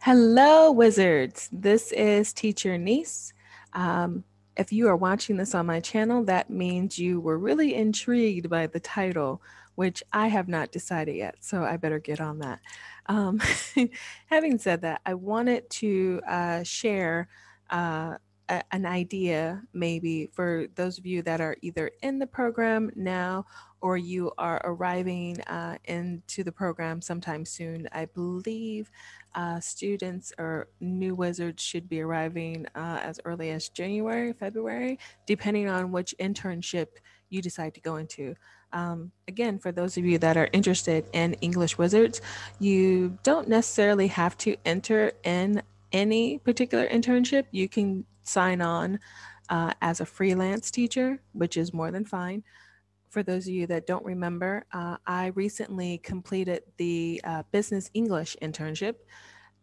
Hello, wizards. This is Teacher Niece. Um, if you are watching this on my channel, that means you were really intrigued by the title, which I have not decided yet, so I better get on that. Um, having said that, I wanted to share an idea maybe for those of you that are either in the program now or you are arriving into the program sometime soon. I believe students or new wizards should be arriving as early as January, February, depending on which internship you decide to go into. Again, for those of you that are interested in English wizards, you don't necessarily have to enter in any particular internship. You can sign on as a freelance teacher, which is more than fine. For those of you that don't remember, I recently completed the business English internship,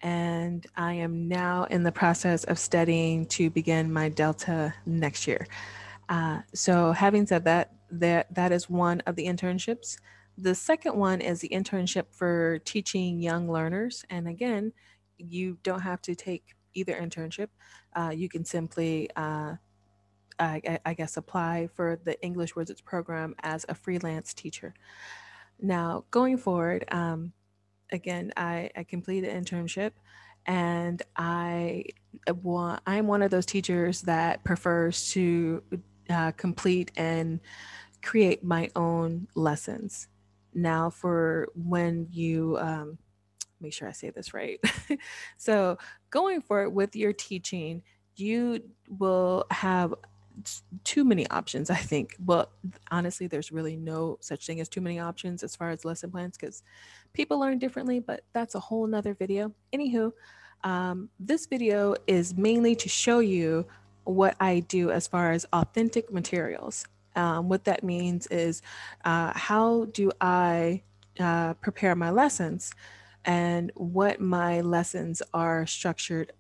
and I am now in the process of studying to begin my Delta next year. So, having said that, that is one of the internships. The second one is the internship for teaching young learners, and again, you don't have to take either internship. You can simply I guess, apply for the English Wizards program as a freelance teacher. Now, going forward, again, I completed an internship, and I'm one of those teachers that prefers to complete and create my own lessons. Now, for when you make sure I say this right. So, going forward with your teaching, you will have too many options, I think. Well, honestly, there's really no such thing as too many options as far as lesson plans because people learn differently, but that's a whole nother video. Anywho, this video is mainly to show you what I do as far as authentic materials. What that means is how do I prepare my lessons and what my lessons are structured,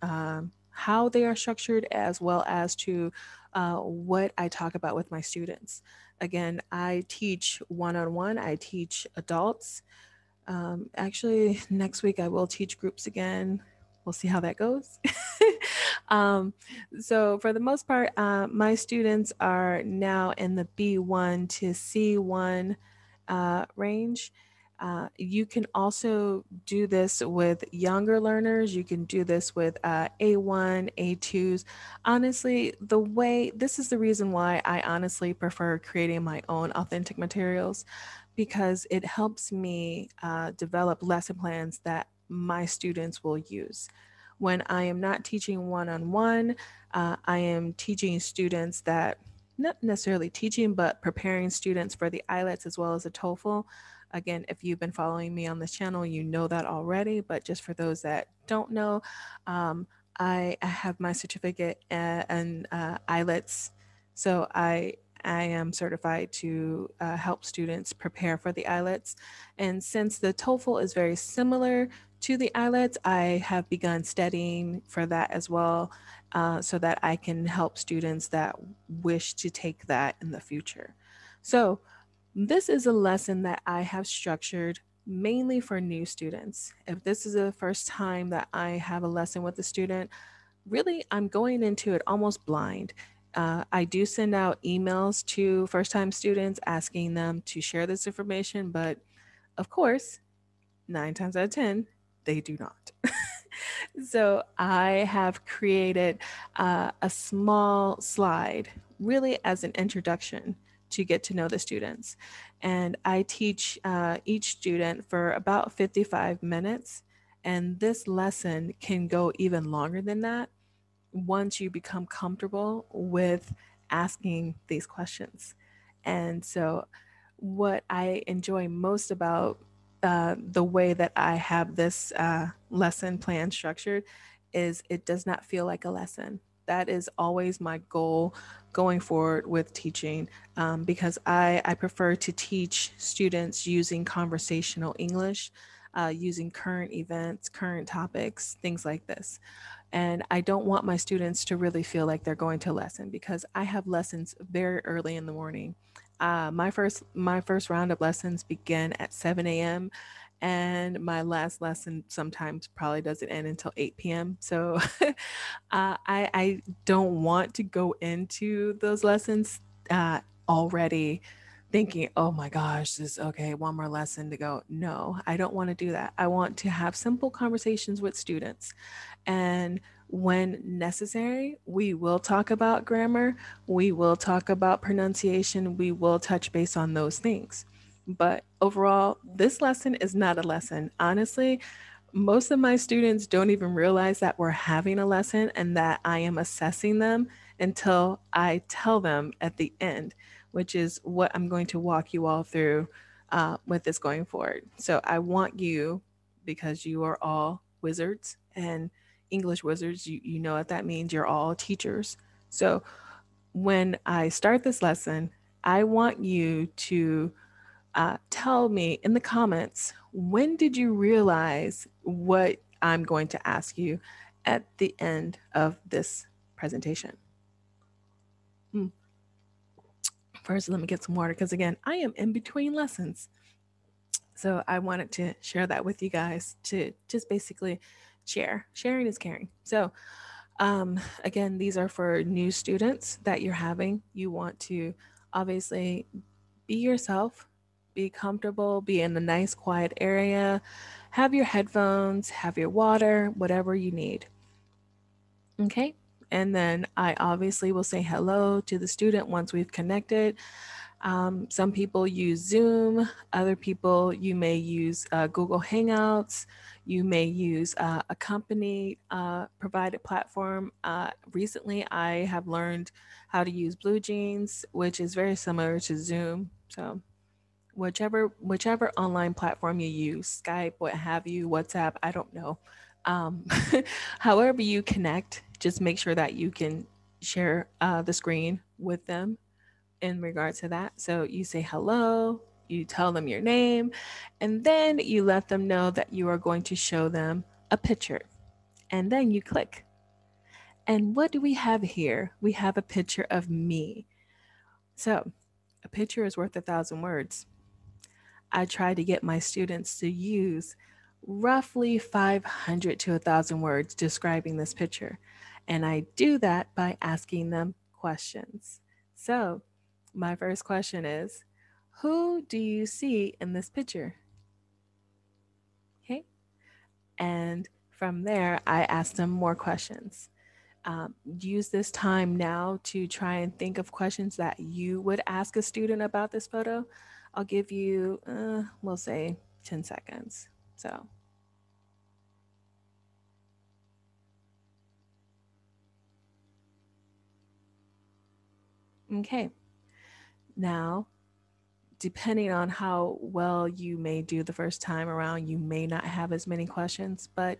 how they are structured, as well as to what I talk about with my students. Again, I teach one on one, I teach adults. Actually, next week I will teach groups again. We'll see how that goes. um, so, for the most part, my students are now in the B1 to C1 range. You can also do this with younger learners. You can do this with A1, A2s. Honestly, this is the reason why I honestly prefer creating my own authentic materials because it helps me develop lesson plans that my students will use. When I am not teaching one on one, I am teaching students that, not necessarily teaching, but preparing students for the IELTS as well as the TOEFL. Again, if you've been following me on this channel, you know that already, but just for those that don't know, I have my certificate in IELTS. So I am certified to help students prepare for the IELTS. And since the TOEFL is very similar to the IELTS, I have begun studying for that as well, so that I can help students that wish to take that in the future. So, this is a lesson that I have structured mainly for new students. If this is the first time that I have a lesson with a student, really, I'm going into it almost blind. I do send out emails to first time students asking them to share this information, but of course, 9 times out of 10, they do not. So I have created a small slide, really as an introduction to get to know the students. And I teach each student for about 55 minutes. And this lesson can go even longer than that once you become comfortable with asking these questions. And so, what I enjoy most about the way that I have this lesson plan structured is it does not feel like a lesson. That is always my goal going forward with teaching, because I prefer to teach students using conversational English, using current events, current topics, things like this. And I don't want my students to really feel like they're going to a lesson because I have lessons very early in the morning. My first round of lessons begin at 7 a.m. and my last lesson sometimes probably doesn't end until 8 p.m. So I don't want to go into those lessons already thinking, oh my gosh, this okay, one more lesson to go. No, I don't want to do that. I want to have simple conversations with students. And when necessary, we will talk about grammar, we will talk about pronunciation, we will touch base on those things. But overall, this lesson is not a lesson. Honestly, most of my students don't even realize that we're having a lesson and that I am assessing them until I tell them at the end, which is what I'm going to walk you all through with this going forward. So I want you, because you are all wizards and English wizards, you know what that means. You're all teachers. So when I start this lesson, I want you to tell me in the comments, when did you realize what I'm going to ask you at the end of this presentation? Hmm. First, let me get some water because, again, I am in between lessons. So I wanted to share that with you guys to just basically share. Sharing is caring. So, again, these are for new students that you're having. You want to obviously be yourself, be comfortable, be in a nice, quiet area, have your headphones, have your water, whatever you need. Okay. And then I obviously will say hello to the student once we've connected. Some people use Zoom, other people, you may use Google Hangouts, you may use a company provided platform. Recently, I have learned how to use Blue Jeans, which is very similar to Zoom. So, whichever online platform you use, Skype, what have you, WhatsApp, I don't know. Um, However you connect, just make sure that you can share the screen with them in regard to that. So you say hello, you tell them your name, and then you let them know that you are going to show them a picture. And then you click. And what do we have here? We have a picture of me. So a picture is worth 1,000 words. I try to get my students to use roughly 500 to 1,000 words describing this picture. And I do that by asking them questions. So, my first question is, who do you see in this picture? Okay. And from there, I ask them more questions. Use this time now to try and think of questions that you would ask a student about this photo. I'll give you, we'll say 10 seconds. So, okay. Now, depending on how well you may do the first time around, you may not have as many questions, but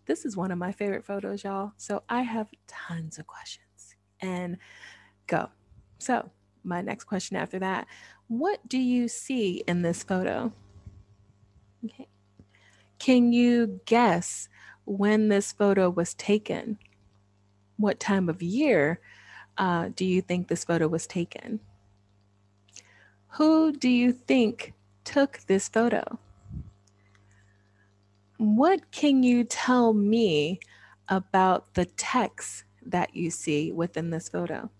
this is one of my favorite photos, y'all. So I have tons of questions and go. So, my next question after that, what do you see in this photo? Okay. Can you guess when this photo was taken? What time of year do you think this photo was taken? Who do you think took this photo? What can you tell me about the text that you see within this photo?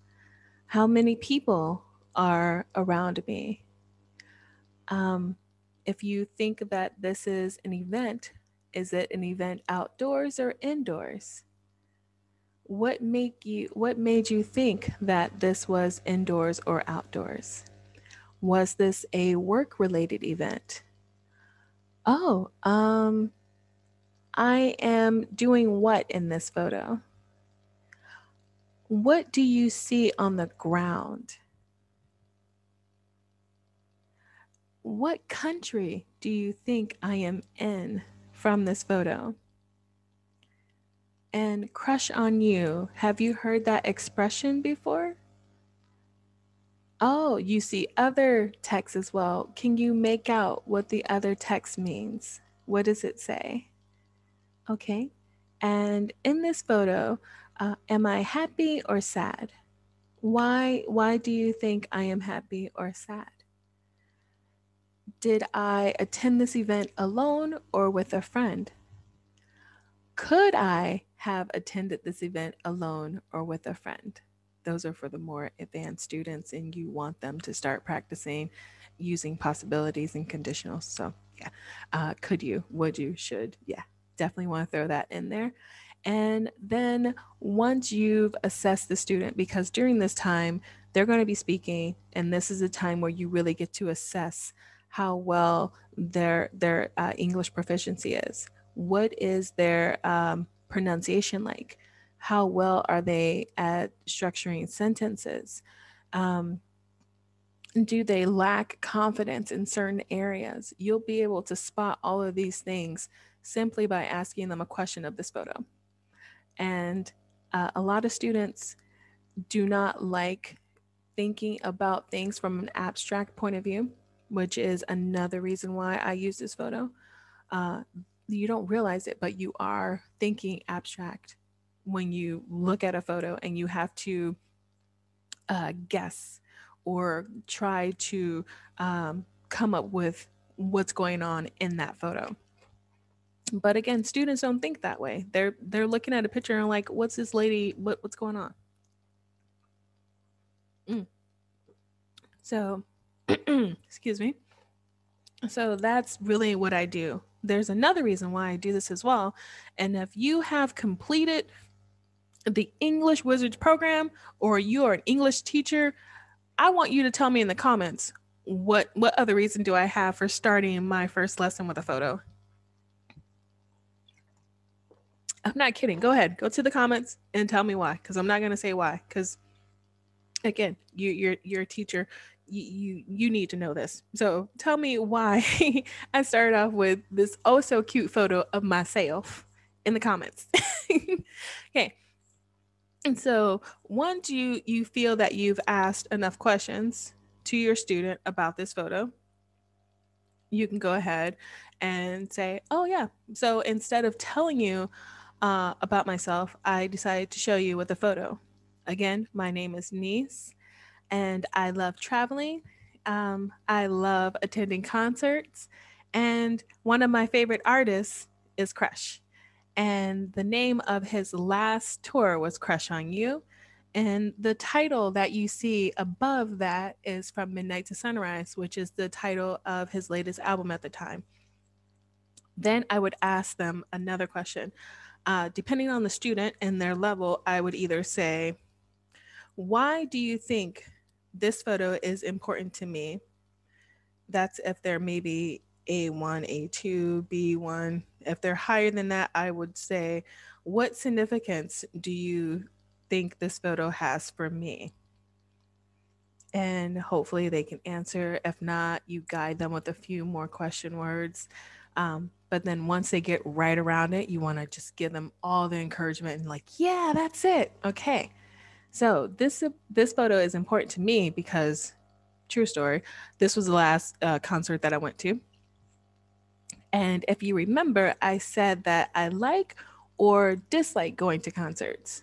How many people are around me? Um, if you think that this is an event, is it an event outdoors or indoors? What made you think that this was indoors or outdoors? Was this a work related event? Oh, I am doing what in this photo? What do you see on the ground? What country do you think I am in from this photo? And crush on you, have you heard that expression before? Oh, you see other text as well. Can you make out what the other text means? What does it say? Okay. And in this photo, am I happy or sad? Why do you think I am happy or sad? Did I attend this event alone or with a friend? Could I have attended this event alone or with a friend? Those are for the more advanced students, and you want them to start practicing using possibilities and conditionals. So, yeah, could you, would you, should, yeah, definitely want to throw that in there. And then once you've assessed the student, because during this time they're going to be speaking, and this is a time where you really get to assess how well their English proficiency is. What is their pronunciation like? How well are they at structuring sentences? Um, do they lack confidence in certain areas? You'll be able to spot all of these things simply by asking them a question of this photo. And a lot of students do not like thinking about things from an abstract point of view, which is another reason why I use this photo. Uh, you don't realize it, but you are thinking abstract when you look at a photo and you have to guess or try to come up with what's going on in that photo. But again, students don't think that way. They're looking at a picture and like, what's this lady? What's going on? Mm. So, excuse me. So that's really what I do. There's another reason why I do this as well. And if you have completed the English Wizards program or you are an English teacher, I want you to tell me in the comments what other reason do I have for starting my first lesson with a photo? I'm not kidding. Go ahead. Go to the comments and tell me why, because I'm not going to say why, because again, you're a teacher. You need to know this. So tell me why I started off with this oh so cute photo of myself in the comments. Okay. And so once you feel that you've asked enough questions to your student about this photo, you can go ahead and say, "Oh yeah." So instead of telling you about myself, I decided to show you with a photo. Again, my name is Nice, and I love traveling. I love attending concerts, and one of my favorite artists is Crush. And the name of his last tour was Crush on You. And the title that you see above that is From Midnight to Sunrise, which is the title of his latest album at the time. Then I would ask them another question. Depending on the student and their level, I would either say, why do you think this photo is important to me? That's if they're maybe A1, A2, B1. If they're higher than that, I would say, what significance do you think this photo has for me? And hopefully they can answer. If not, you guide them with a few more question words. But then once they get right around it, you want to just give them all the encouragement and like, yeah, that's it. Okay. So this photo is important to me because, true story, this was the last concert that I went to. And if you remember, I said that I like or dislike going to concerts.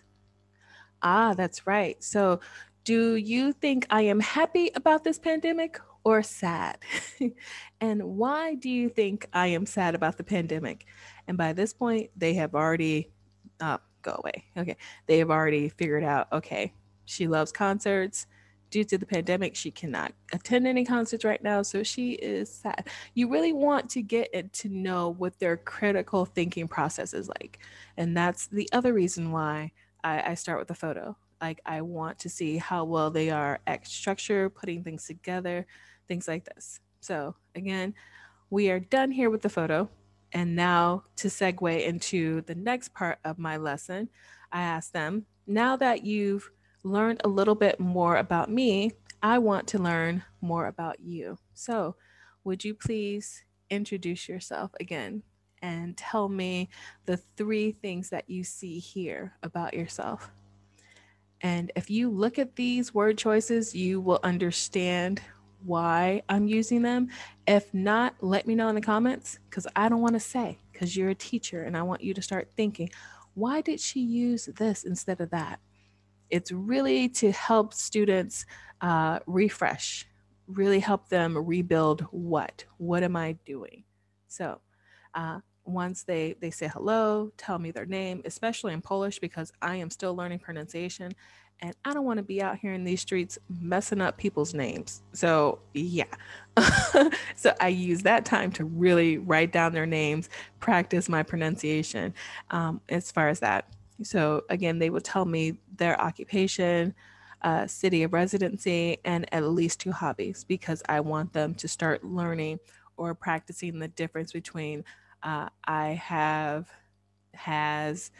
Ah, that's right. So, do you think I am happy about this pandemic or sad? And why do you think I am sad about the pandemic? And by this point, they have already, go away. Okay. They have already figured out, okay, she loves concerts. Due to the pandemic, she cannot attend any concerts right now. So she is sad. You really want to get it to know what their critical thinking process is like. And that's the other reason why I start with a photo. Like I want to see how well they are at structure, putting things together, things like this. So again, we are done here with the photo. And now to segue into the next part of my lesson, I asked them, now that you've learned a little bit more about me, I want to learn more about you. So would you please introduce yourself again and tell me the three things that you see here about yourself? And if you look at these word choices, you will understand why I'm using them. If not, let me know in the comments because I don't want to say, because you're a teacher and I want you to start thinking, why did she use this instead of that? It's really to help students refresh. really help them rebuild what am I doing. So once they say hello, tell me their name, especially in Polish, because I am still learning pronunciation and I don't want to be out here in these streets messing up people's names. So yeah. So I use that time to really write down their names, practice my pronunciation as far as that. So again, they would tell me their occupation, city of residency, and at least two hobbies, because I want them to start learning or practicing the difference between I have, has,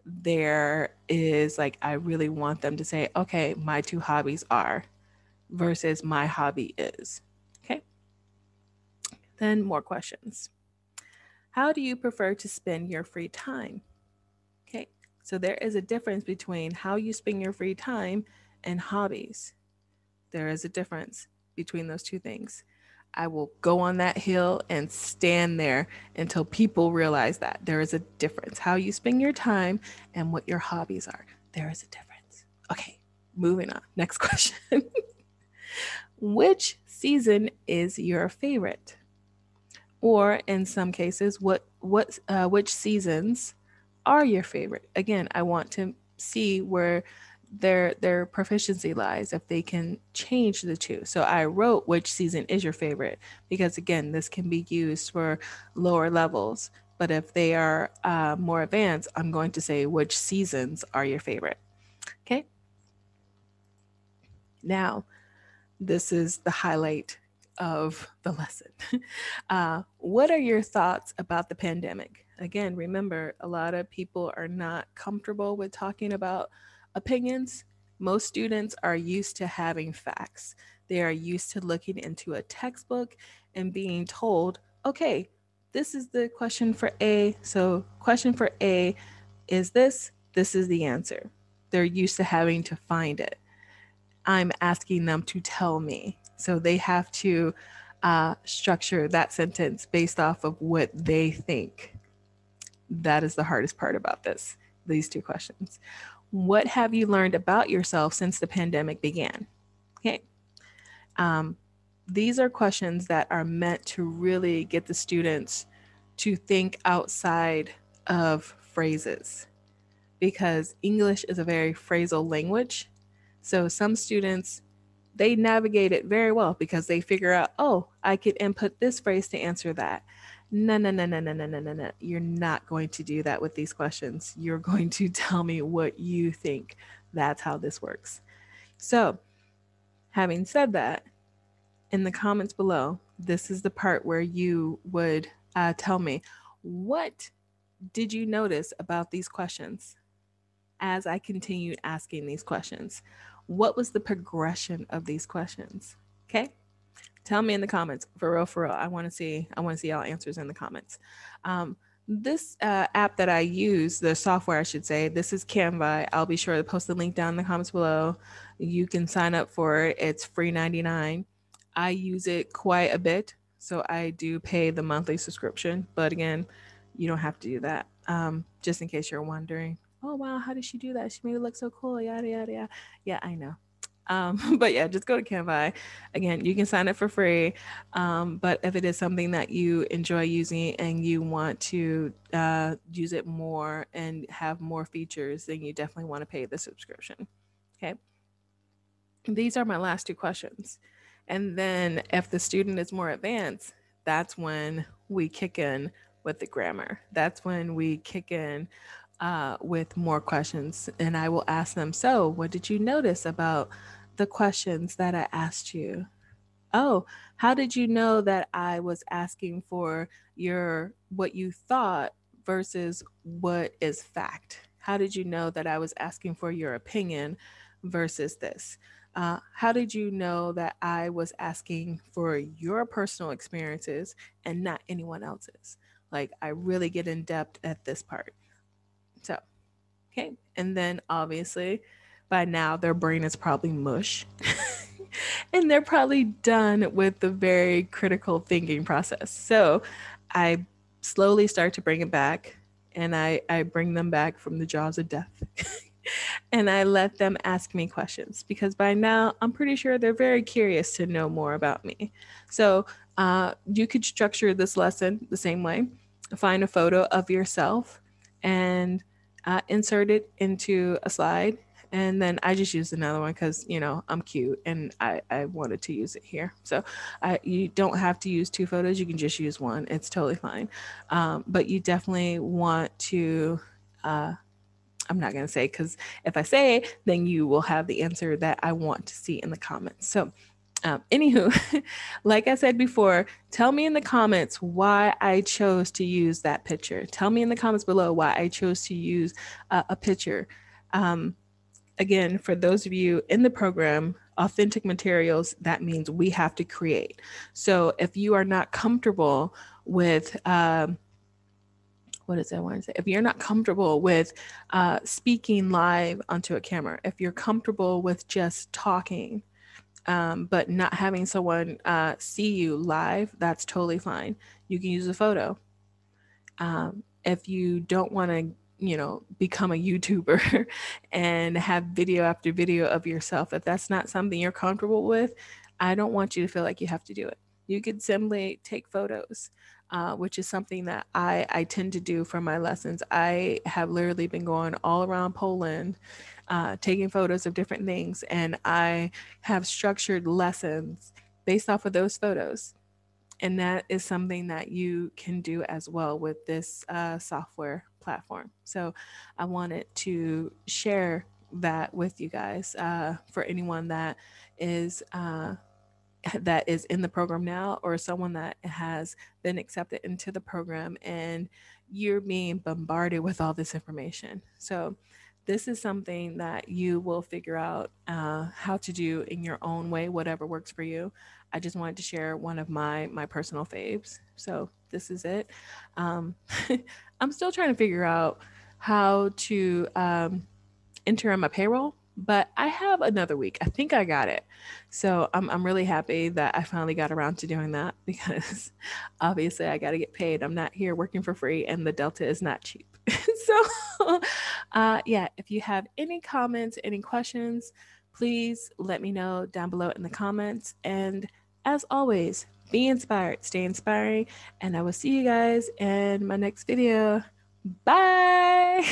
there is. Like, I really want them to say, okay, my two hobbies are versus my hobby is. Okay. Then more questions. How do you prefer to spend your free time? Okay. So there is a difference between how you spend your free time and hobbies. There is a difference between those two things. I will go on that hill and stand there until people realize that there is a difference. How you spend your time and what your hobbies are. There is a difference. Okay, moving on. Next question. Which season is your favorite? Or in some cases, which seasons are your favorite? Again, I want to see where their proficiency lies, if they can change the two. So I wrote which season is your favorite because, again, this can be used for lower levels. But if they are more advanced, I'm going to say which seasons are your favorite. Okay. Now, this is the highlight of the lesson. What are your thoughts about the pandemic? Again, remember, a lot of people are not comfortable with talking about opinions. Most students are used to having facts, they are used to looking into a textbook and being told, okay, this is the question for A. So, question for A is this is the answer. They're used to having to find it. I'm asking them to tell me. So they have to structure that sentence based off of what they think. That is the hardest part about these two questions. What have you learned about yourself since the pandemic began? Okay. Um, these are questions that are meant to really get the students to think outside of phrases, because English is a very phrasal language. So some students, they navigate it very well because they figure out, oh, I could input this phrase to answer that. No, no, no, no, no, no, no, no, no. You're not going to do that with these questions. You're going to tell me what you think. That's how this works. So, having said that, in the comments below, this is the part where you would tell me, what did you notice about these questions as I continued asking these questions? What was the progression of these questions? Okay. Tell me in the comments, for real, for real. I want to see y'all answers in the comments. This app that I use, the software, I should say, this is Canva. I'll be sure to post the link down in the comments below. You can sign up for it. It's free 99. I use it quite a bit, so I do pay the monthly subscription. But again, you don't have to do that. Just in case you're wondering, oh wow, how did she do that? She made it look so cool. Yada yada yada. Yeah, I know. But yeah, just go to Canva. Again, you can sign up for free. But if it is something that you enjoy using and you want to use it more and have more features, then you definitely want to pay the subscription. Okay. These are my last two questions. And then if the student is more advanced, that's when we kick in with the grammar. That's when we kick in with more questions. And I will ask them, so what did you notice about the questions that I asked you? Oh, how did you know that I was asking for your what you thought versus what is fact? How did you know that I was asking for your opinion versus this? How did you know that I was asking for your personal experiences and not anyone else's? Like, I really get in depth at this part. So, okay. And then obviously, by now, their brain is probably mush. And they're probably done with the very critical thinking process. So I slowly start to bring it back, and I bring them back from the jaws of death. And I let them ask me questions because by now I'm pretty sure they're very curious to know more about me. So you could structure this lesson the same way. Find a photo of yourself and insert it into a slide. And then I just used another one because, you know, I'm cute and I wanted to use it here. So you don't have to use two photos. You can just use one. It's totally fine. But you definitely want to I'm not going to say because if I say it, then you will have the answer that I want to see in the comments. So, anywho, like I said before, tell me in the comments why I chose to use that picture. Tell me in the comments below why I chose to use a picture. Again, for those of you in the program, authentic materials, that means we have to create. So if you are not comfortable with, what is it I want to say? If you're not comfortable with speaking live onto a camera, if you're comfortable with just talking, but not having someone see you live, that's totally fine. You can use a photo. If you don't want to, you know, become a YouTuber and have video after video of yourself, if that's not something you're comfortable with, I don't want you to feel like you have to do it. You could simply take photos, which is something that I tend to do for my lessons. I have literally been going all around Poland, taking photos of different things, and I have structured lessons based off of those photos. And that is something that you can do as well with this software platform. So I wanted to share that with you guys for anyone that is in the program now or someone that has been accepted into the program and you're being bombarded with all this information. So this is something that you will figure out how to do in your own way, whatever works for you. I just wanted to share one of my personal faves. So this is it. Um, I'm still trying to figure out how to enter on my payroll, but I have another week. I think I got it. So I'm really happy that I finally got around to doing that because obviously I got to get paid. I'm not here working for free and the Delta is not cheap. So, yeah, if you have any comments, any questions, please let me know down below in the comments. And as always, be inspired, stay inspiring, and I will see you guys in my next video. Bye.